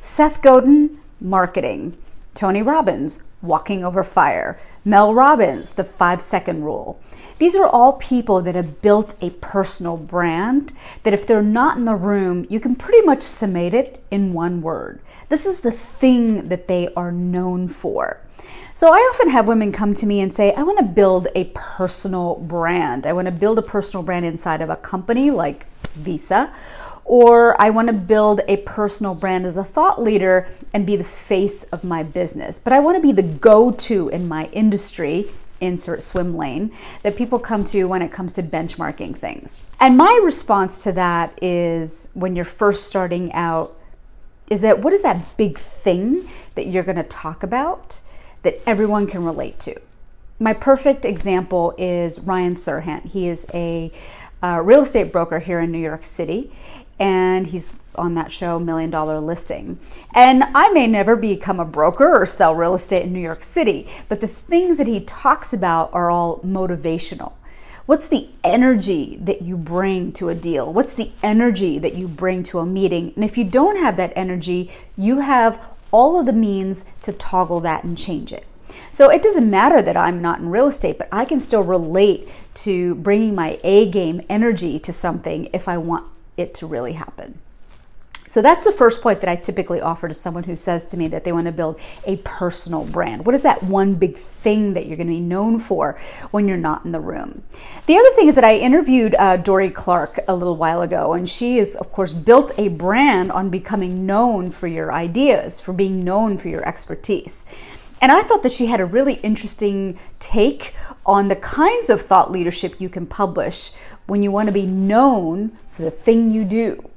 Seth Godin, marketing. Tony Robbins, walking over fire. Mel Robbins, the 5-second rule. These are all people that have built a personal brand that if they're not in the room, you can pretty much summate it in one word. This is the thing that they are known for. So I often have women come to me and say, I want to build a personal brand. I want to build a personal brand inside of a company like Visa, or I want to build a personal brand as a thought leader and be the face of my business. But I want to be the go-to in my industry, insert swim lane, that people come to when it comes to benchmarking things. And my response to that is, when you're first starting out, is that what is that big thing that you're going to talk about that everyone can relate to? My perfect example is Ryan Serhant. He is a real estate broker here in New York City, and he's on that show, $1 Million Listing. And I may never become a broker or sell real estate in New York City, but the things that he talks about are all motivational. What's the energy that you bring to a deal? What's the energy that you bring to a meeting? And if you don't have that energy, you have all of the means to toggle that and change it. So it doesn't matter that I'm not in real estate, but I can still relate to bringing my A-game energy to something if I want it to really happen. So that's the first point that I typically offer to someone who says to me that they want to build a personal brand. What is that one big thing that you're going to be known for when you're not in the room? The other thing is that I interviewed Dory Clark a little while ago, and she has, of course, built a brand on becoming known for your ideas, for being known for your expertise. And I thought that she had a really interesting take on the kinds of thought leadership you can publish when you want to be known for the thing you do.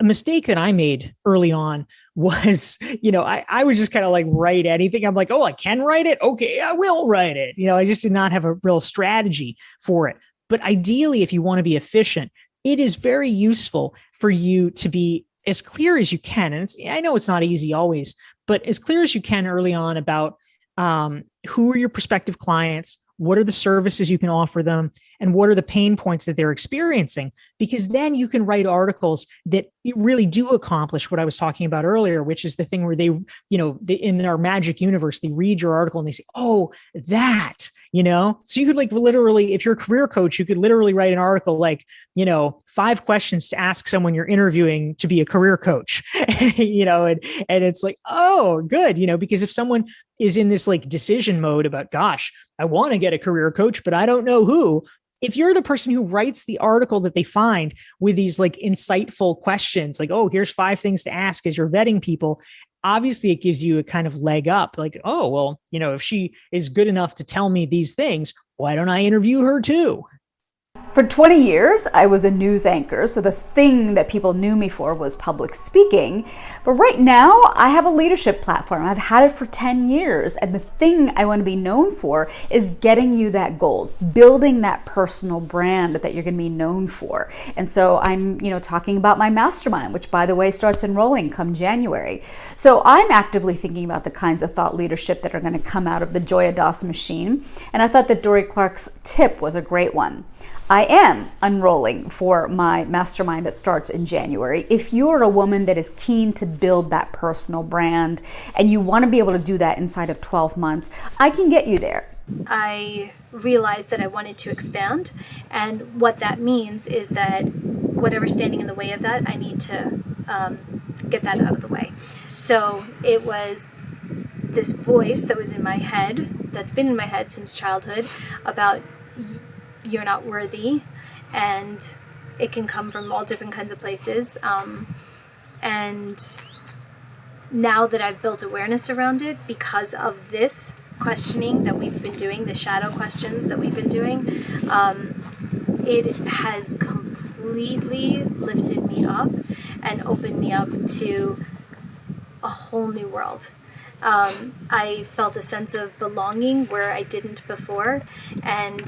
A mistake that I made early on was, I would just kind of like write anything. I'm like, oh, I can write it. Okay, I will write it. I just did not have a real strategy for it. But ideally, if you want to be efficient, it is very useful for you to be as clear as you can. And I know it's not easy always, but as clear as you can early on about who are your prospective clients, what are the services you can offer them, and what are the pain points that they're experiencing? Because then you can write articles that really do accomplish what I was talking about earlier, which is the thing where they in our magic universe, they read your article and they say, oh, that, so you could like literally, if you're a career coach, you could literally write an article like, 5 questions to ask someone you're interviewing to be a career coach, and it's like, oh, good, because if someone is in this like decision mode about, gosh, I want to get a career coach, but I don't know who. If you're the person who writes the article that they find with these like insightful questions, like, oh, here's 5 things to ask as you're vetting people, obviously it gives you a kind of leg up. Like, oh, well, if she is good enough to tell me these things, why don't I interview her too? For 20 years, I was a news anchor, so the thing that people knew me for was public speaking. But right now, I have a leadership platform. I've had it for 10 years, and the thing I want to be known for is getting you that goal, building that personal brand that you're going to be known for. And so I'm, talking about my Mastermind, which, by the way, starts enrolling come January. So I'm actively thinking about the kinds of thought leadership that are going to come out of the Joya Das machine. And I thought that Dory Clark's tip was a great one. I am enrolling for my Mastermind that starts in January. If you're a woman that is keen to build that personal brand and you want to be able to do that inside of 12 months, I can get you there. I realized that I wanted to expand, and what that means is that whatever's standing in the way of that, I need to get that out of the way. So it was this voice that was in my head, that's been in my head since childhood, about you're not worthy, and it can come from all different kinds of places. And now that I've built awareness around it because of this questioning that we've been doing, the shadow questions that we've been doing, it has completely lifted me up and opened me up to a whole new world. I felt a sense of belonging where I didn't before, and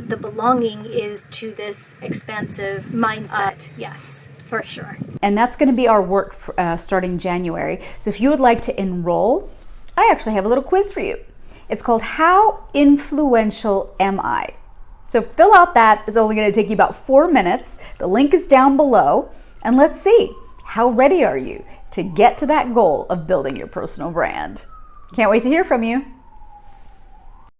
the belonging is to this expansive mindset. Yes, for sure. And that's going to be our work starting January. So if you would like to enroll, I actually have a little quiz for you. It's called How Influential Am I? So fill out that. It's only going to take you about 4 minutes. The link is down below. And let's see, how ready are you to get to that goal of building your personal brand. Can't wait to hear from you.